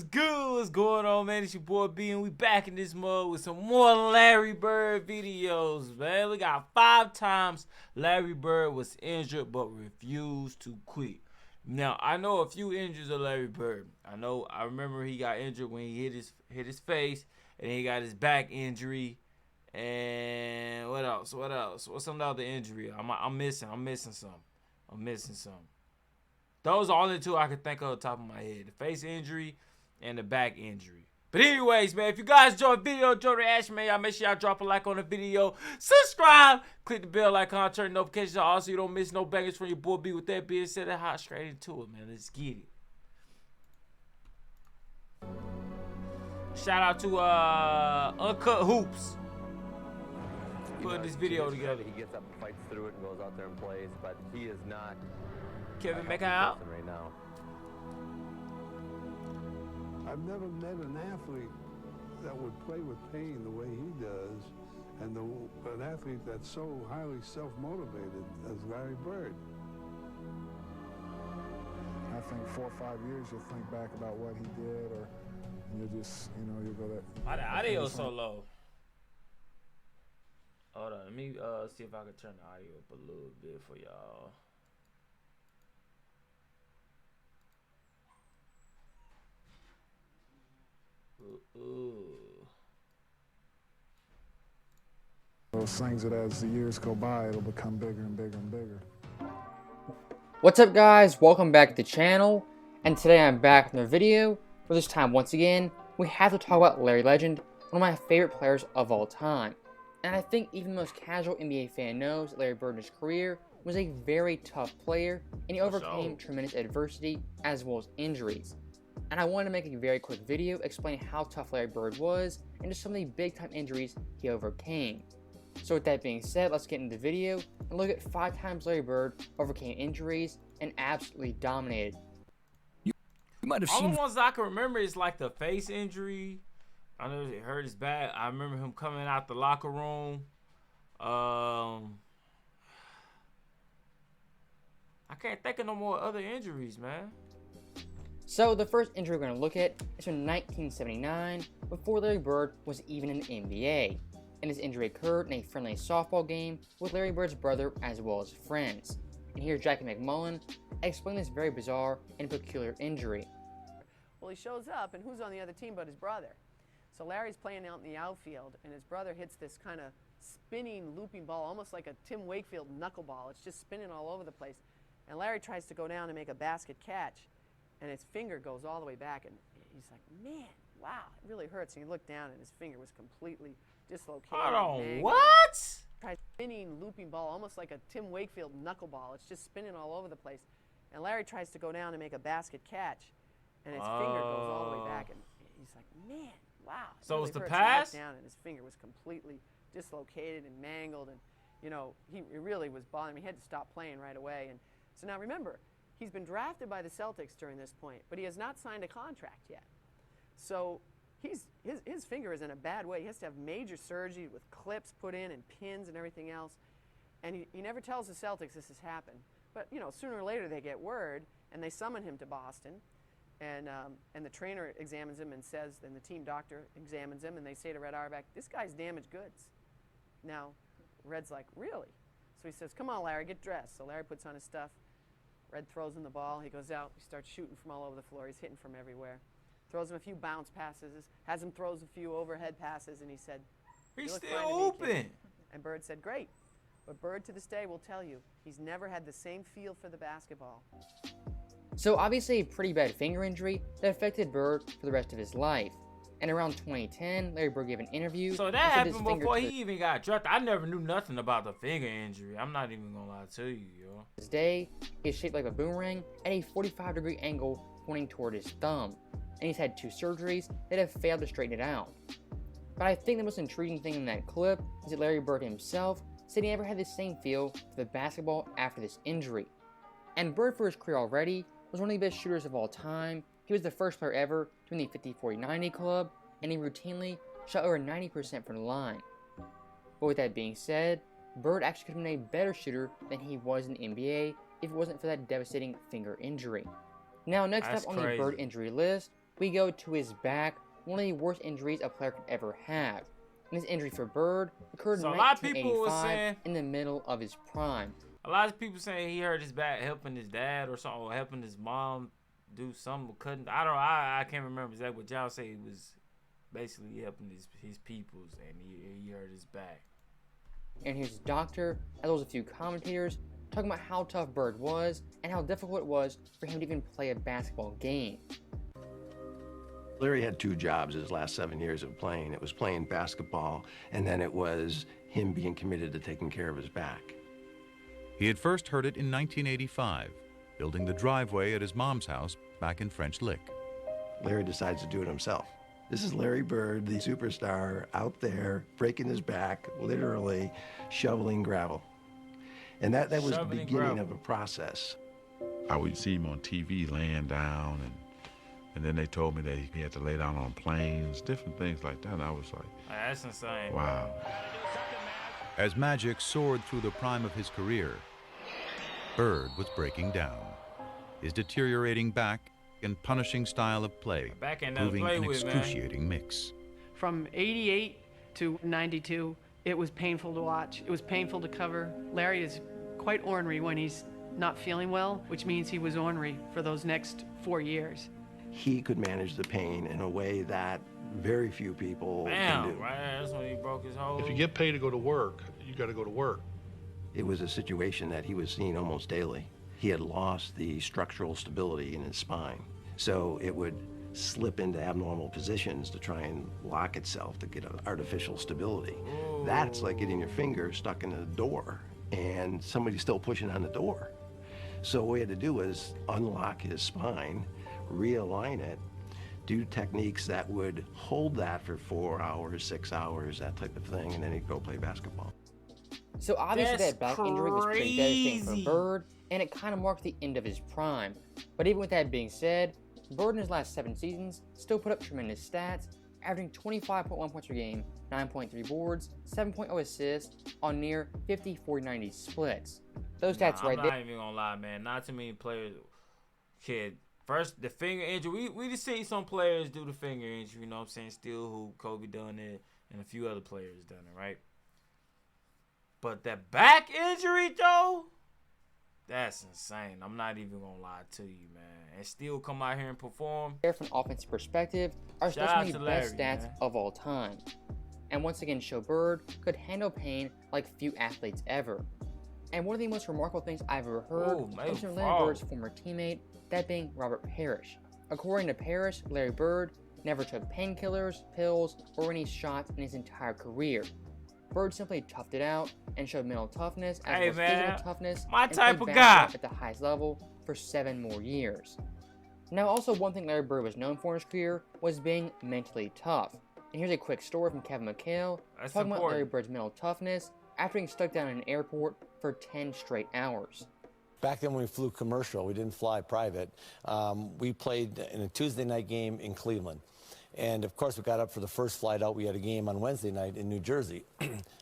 What's good? What's going on, man? It's your boy B, and we back in this mode with some more Larry Bird videos, man. We got 5 times Larry Bird was injured but refused to quit. Now, I know a few injuries of Larry Bird. I remember he got injured when he hit his face, and he got his back injury. And what else? What's some other injury? I'm missing some. Those are only 2 I can think of on the top of my head. The face injury and the back injury. But anyways, man, if you guys enjoyed the video, enjoy the action, man, y'all make sure y'all drop a like on the video. Subscribe. Click the bell icon, turn notifications on so you don't miss no bangers from your boy B. With that being said, hop straight into it, man. Let's get it. Shout out to Uncut Hoops. Putting this video together. He gets up and fights through it and goes out there and plays, but he is not Kevin McHale right now. I've never met an athlete that would play with pain the way he does, and an athlete that's so highly self-motivated as Larry Bird. I think 4 or 5 years you'll think back about what he did, or you'll just, you'll go that. Audio so low. Hold on, let me see if I can turn the audio up a little bit for y'all. Those things that as the years go by, it'll become bigger and bigger and bigger. What's up, guys? Welcome back to the channel, and today I'm back with another video. For this time, once again, we have to talk about Larry Legend, one of my favorite players of all time. And I think even the most casual NBA fan knows that Larry Bird in his career was a very tough player, and he overcame tremendous adversity as well as injuries. And I wanted to make a very quick video explaining how tough Larry Bird was and just some of the big time injuries he overcame. So with that being said, let's get into the video and look at 5 times Larry Bird overcame injuries and absolutely dominated. You might have All seen the ones I can remember is like the face injury. I know it hurt his back. I remember him coming out the locker room. I can't think of no more other injuries, man. So the first injury we're going to look at is from 1979, before Larry Bird was even in the NBA. And his injury occurred in a friendly softball game with Larry Bird's brother as well as friends. And here's Jackie McMullen explain this very bizarre and peculiar injury. Well, he shows up, and who's on the other team but his brother? So Larry's playing out in the outfield, and his brother hits this kind of spinning, looping ball, almost like a Tim Wakefield knuckleball. It's just spinning all over the place. And Larry tries to go down and make a basket catch, and his finger goes all the way back, and he's like, man, wow, it really hurts. And he looked down, and his finger was completely dislocated. Hold on, what? Tries spinning, looping ball, almost like a Tim Wakefield knuckleball. It's just spinning all over the place. And Larry tries to go down and make a basket catch, and his finger goes all the way back, and he's like, man, wow. So really it's the hurts. pass? He looked down, and his finger was completely dislocated and mangled, and it really was bothering him. He had to stop playing right away. And so now remember, he's been drafted by the Celtics during this point, but he has not signed a contract yet. So his finger is in a bad way. He has to have major surgery with clips put in and pins and everything else. And he never tells the Celtics this has happened. But sooner or later they get word, and they summon him to Boston. And the trainer examines him and says, and the team doctor examines him, and they say to Red Auerbach, this guy's damaged goods. Now, Red's like, really? So he says, come on, Larry, get dressed. So Larry puts on his stuff. Red throws him the ball. He goes out. He starts shooting from all over the floor. He's hitting from everywhere. Throws him a few bounce passes, has him throws a few overhead passes, and he said, He's look still fine to me, open. kid. And Bird said, great. But Bird to this day will tell you, he's never had the same feel for the basketball. So obviously a pretty bad finger injury that affected Bird for the rest of his life. And around 2010, Larry Bird gave an interview. So that happened before he even got drafted. I never knew nothing about the finger injury. I'm not even gonna lie to you, yo. This day is shaped like a boomerang at a 45-degree angle pointing toward his thumb. And he's had 2 surgeries that have failed to straighten it out. But I think the most intriguing thing in that clip is that Larry Bird himself said he never had the same feel for the basketball after this injury. And Bird, for his career already, was one of the best shooters of all time. He was the first player ever to win the 50-40-90 club, and he routinely shot over 90% from the line. But with that being said, Bird actually could have been a better shooter than he was in the NBA if it wasn't for that devastating finger injury. Now, next up on the Bird injury list we go to his back, one of the worst injuries a player could ever have. And this injury for Bird occurred in So a lot of people was 1985 saying, in the middle of his prime. a lot of people saying he hurt his back helping his dad or something, or helping his mom do something. Couldn't I can't remember exactly what y'all say. He was basically helping his peoples, and he hurt his back. And here's his doctor, as well as a few commentators, talking about how tough Bird was and how difficult it was for him to even play a basketball game. Larry had two jobs his last 7 years of playing. It was playing basketball, and then it was him being committed to taking care of his back. He had first heard it in 1985, building the driveway at his mom's house back in French Lick. Larry decides to do it himself. This is Larry Bird, the superstar, out there breaking his back, literally shoveling gravel. And that was the beginning of a process. I would see him on TV laying down, and then they told me that he had to lay down on planes, different things like that. And I was like, That's insane. wow. As Magic soared through the prime of his career, Bird was breaking down. His deteriorating back and punishing style of play Back ain't nothing to proving play an with, man. excruciating mix. From 88 to 92, it was painful to watch. It was painful to cover. Larry is quite ornery when he's not feeling well, which means he was ornery for those next 4 years. He could manage the pain in a way that very few people can Damn, do. right? That's when he broke his whole. If you get paid to go to work, you got to go to work. It was a situation that he was seeing almost daily. He had lost the structural stability in his spine, so it would slip into abnormal positions to try and lock itself to get an artificial stability. Ooh. That's like getting your finger stuck in a door and somebody's still pushing on the door. So what we had to do was unlock his spine, realign it, do techniques that would hold that for 4 hours, 6 hours, that type of thing, and then he'd go play basketball. So obviously That's that back injury was pretty devastating for Bird, and it kind of marked the end of his prime. But even with that being said, Bird in his last 7 seasons still put up tremendous stats, averaging 25.1 points per game, 9.3 boards, 7.0 assists on near 50-40-90 splits. Those stats right I'm there. not even gonna lie, man. Not too many players kid. First, the finger injury. We just see some players do the finger injury, you know what I'm saying? Still who Kobe done it, and a few other players done it, right? But that back injury, though, that's insane. I'm not even gonna lie to you, man. And still come out here and perform. From an offensive perspective, are still Shout some out of the to best Larry, stats man. of all time. And once again show Bird could handle pain like few athletes ever. And one of the most remarkable things I've ever heard Ooh, man, comes from Larry fall. Bird's former teammate, that being Robert Parrish. According to Parrish, Larry Bird never took painkillers, pills, or any shots in his entire career. Bird simply toughed it out and showed mental toughness as well as physical toughness my and type played of basketball guy. at the highest level for 7 more years. Now also one thing Larry Bird was known for in his career was being mentally tough. And here's a quick story from Kevin McHale That's talking about important. Larry Bird's mental toughness after being stuck down in an airport for 10 straight hours. Back then when we flew commercial, we didn't fly private, we played in a Tuesday night game in Cleveland. And of course we got up for the first flight out. We had a game on Wednesday night in New Jersey.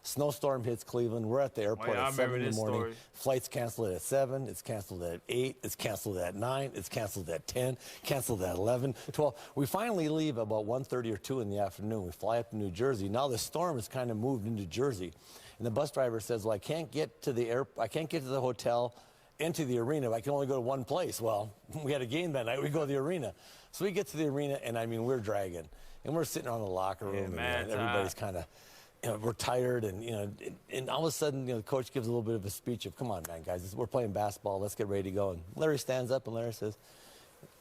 Snowstorm hits Cleveland. We're at the airport at 7 in the morning. Story. Flight's canceled at 7, it's canceled at 8, it's canceled at 9, it's canceled at 10, canceled at 11, 12. We finally leave about 1:30 or 2 in the afternoon. We fly up to New Jersey. Now the storm has kind of moved into Jersey. And the bus driver says, well, I can't get to the hotel into the arena. I can only go to one place. Well, we had a game that night. We go to the arena. So we get to the arena, and I mean, we're dragging. And we're sitting around the locker room, and everybody's kind of, we're tired. And, and all of a sudden, the coach gives a little bit of a speech of, come on, man, guys, we're playing basketball. Let's get ready to go. And Larry stands up, and Larry says,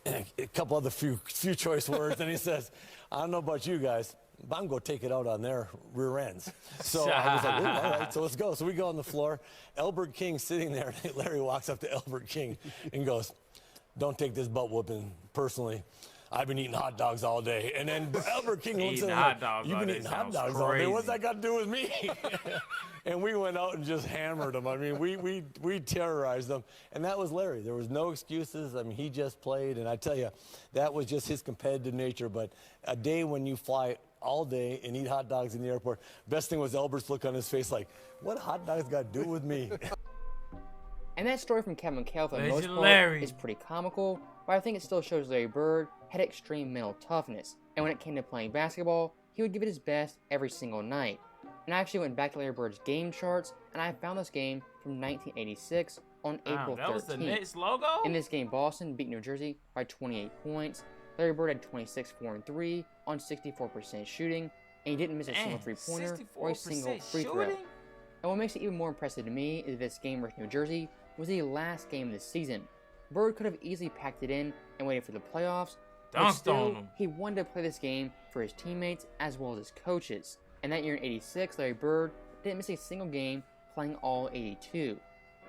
a couple other few choice words, and he says, I don't know about you guys, but I'm going to take it out on their rear ends. So I was like, all right, so let's go. So we go on the floor. Elbert King sitting there. Larry walks up to Elbert King and goes, don't take this butt whooping personally. I've been eating hot dogs all day. And then Elbert King looks at him like, you've been eating hot dogs all day? What's that got to do with me? And we went out and just hammered him. I mean, we terrorized them. And that was Larry. There was no excuses. I mean, he just played. And I tell you, that was just his competitive nature. But a day when you fly all day and eat hot dogs in the airport, best thing was Elbert's look on his face like, what hot dogs got to do with me? And that story from Kevin McHale for the most part Larry. is pretty comical, but I think it still shows Larry Bird had extreme mental toughness, and when it came to playing basketball, he would give it his best every single night. And I actually went back to Larry Bird's game charts, and I found this game from 1986 on April 13th. That was the Knicks logo? In this game, Boston beat New Jersey by 28 points. Larry Bird had 26, 4, and 3 on 64% shooting, and he didn't miss a single three-pointer or a single free throw. And what makes it even more impressive to me is this game versus New Jersey was the last game of the season. Bird could have easily packed it in and waited for the playoffs, but still, he wanted to play this game for his teammates as well as his coaches. And that year in '86, Larry Bird didn't miss a single game playing all 82.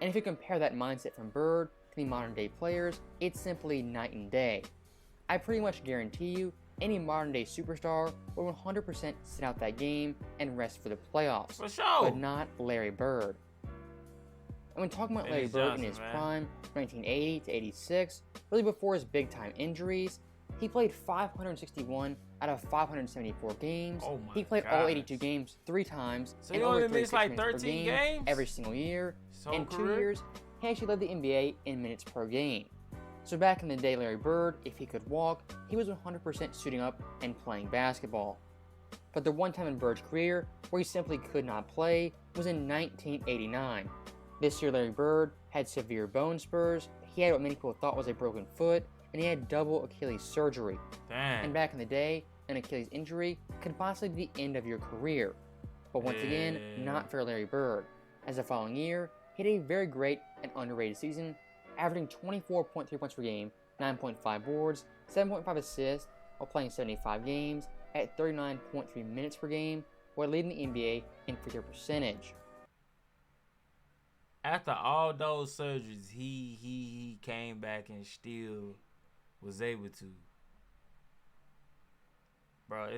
And if you compare that mindset from Bird to the modern day players, it's simply night and day. I pretty much guarantee you, any modern day superstar would 100% sit out that game and rest for the playoffs. For sure. But not Larry Bird. And when talking about Larry Bird in his prime, 1980 to '86, really before his big time injuries, he played 561 out of 574 games. He played all 82 games 3 times, so and he over only missed like 13 13 games every single year. In 2 career? years, he actually led the NBA in minutes per game. So back in the day, Larry Bird, if he could walk, he was 100% suiting up and playing basketball. But the one time in Bird's career where he simply could not play was in 1989. This year, Larry Bird had severe bone spurs, he had what many people thought was a broken foot, and he had double Achilles surgery. Damn. And back in the day, an Achilles injury could possibly be the end of your career. But once again, not for Larry Bird, as the following year, he had a very great and underrated season, averaging 24.3 points per game, 9.5 boards, 7.5 assists, while playing 75 games at 39.3 minutes per game, while leading the NBA in free throw percentage. After all those surgeries, he came back and still was able to. Bro,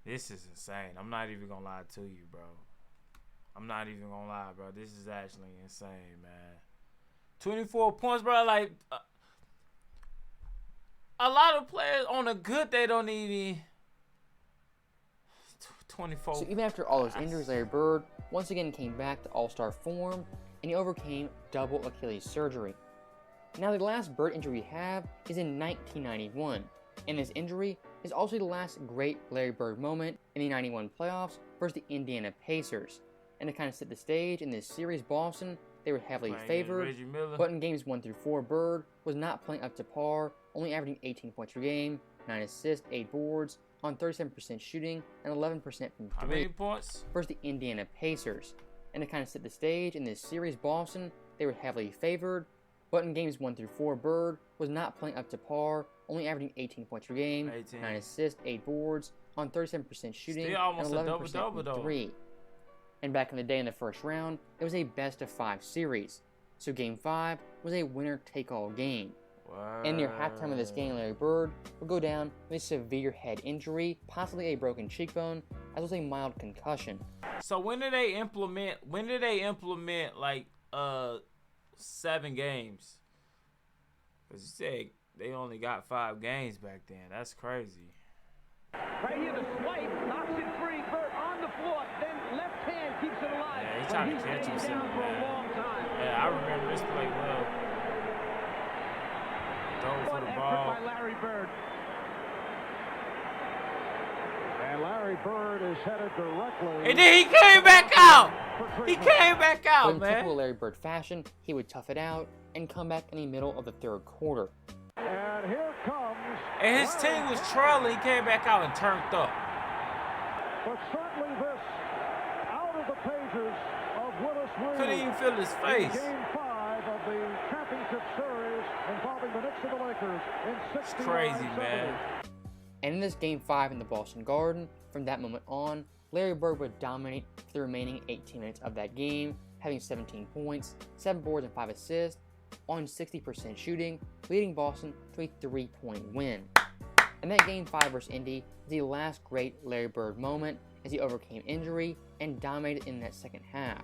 this is insane. I'm not even gonna lie to you, bro. I'm not even gonna lie, bro. This is actually insane, man. 24 points, bro. Like, a lot of players on a good day don't even 24. So even after all his injuries, Larry Bird once again came back to all-star form, and he overcame double Achilles surgery. Now the last Bird injury we have is in 1991, and this injury is also the last great Larry Bird moment in the '91 playoffs versus the Indiana Pacers. And to kind of set the stage, in this series, Boston, they were heavily favored, but in games 1 through 4, Bird was not playing up to par, only averaging 18 points per game, 9 assists, 8 boards, on 37% shooting, and 11% from 3. How many points? Versus the Indiana Pacers. And to kind of set the stage, in this series, Boston, they were heavily favored, but in games 1 through 4, Bird was not playing up to par, only averaging 18 points per game, 9 assists, 8 boards, on 37% shooting, and 11% from 3. And back in the day in the first round, it was a best-of-5 series. So Game 5 was a winner-take-all game. And near halftime of this game, Larry Bird would go down with a severe head injury, possibly a broken cheekbone, as well as a mild concussion. So when did they implement like 7 games? Because you said they only got 5 games back then. That's crazy. Right here, the swipe knocks it free. Bird on the floor, then left hand keeps it alive. Yeah, he's trying to catch himself, down for a long time. Yeah, I remember this play well. Throw for the ball. By Larry Bird. And Larry Bird is headed directly. And then he came back out. He came back out, but in man. typical Larry Bird fashion, he would tough it out and come back in the middle of the third quarter. And here comes. And his team was trailing. He came back out and turned up. But certainly this out of the pages of Willis Reed. Couldn't even feel his face. Game 5 of the championship series involving the Knicks and the Lakers in 69. It's crazy, man. And in this Game 5 in the Boston Garden, from that moment on, Larry Bird would dominate for the remaining 18 minutes of that game, having 17 points, 7 boards, and 5 assists, on 60% shooting, leading Boston to a 3-point win. And that Game 5 versus Indy is the last great Larry Bird moment as he overcame injury and dominated in that second half.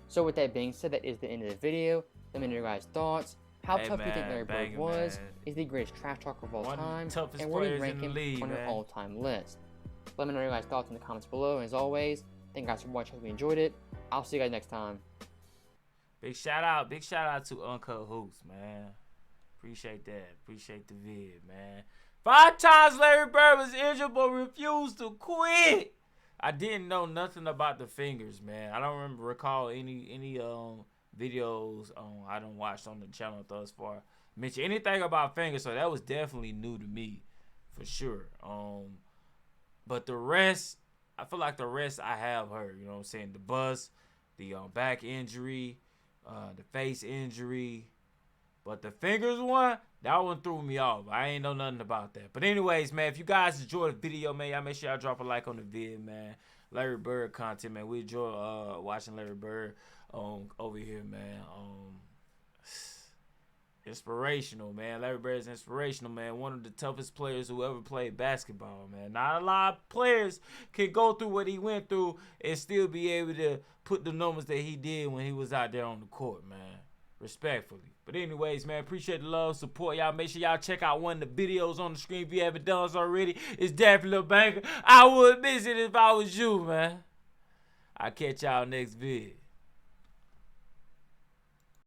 So with that being said, that is the end of the video. Let me know your guys' thoughts. How tough do you think Larry Bird was? Is he the greatest trash talker of all time? And where do you rank him on your all-time list? Let me know your guys' thoughts in the comments below. And as always, thank you guys for watching. Hope you enjoyed it. I'll see you guys next time. Big shout out to Uncut Hoops, man. Appreciate that. Appreciate the vid, man. 5 times Larry Bird was injured but refused to quit. I didn't know nothing about the fingers, man. I don't recall any videos I don't watch on the channel thus far mention anything about fingers, so that was definitely new to me for sure. But the rest, I feel like the rest I have heard. You know what I'm saying? The bust, the back injury, the face injury. But the fingers one, that one threw me off. I ain't know nothing about that. But anyways, man, if you guys enjoyed the video, man, y'all make sure y'all drop a like on the vid, man. Larry Bird content, man. We enjoy watching Larry Bird over here, man. Inspirational, man. Larry Bird is inspirational, man. One of the toughest players who ever played basketball, man. Not a lot of players can go through what he went through and still be able to put the numbers that he did when he was out there on the court, man. Respectfully. But anyways, man, appreciate the love, support. Y'all make sure y'all check out one of the videos on the screen if you haven't done so already. It's definitely a banger. I would miss it if I was you, man. I'll catch y'all next vid.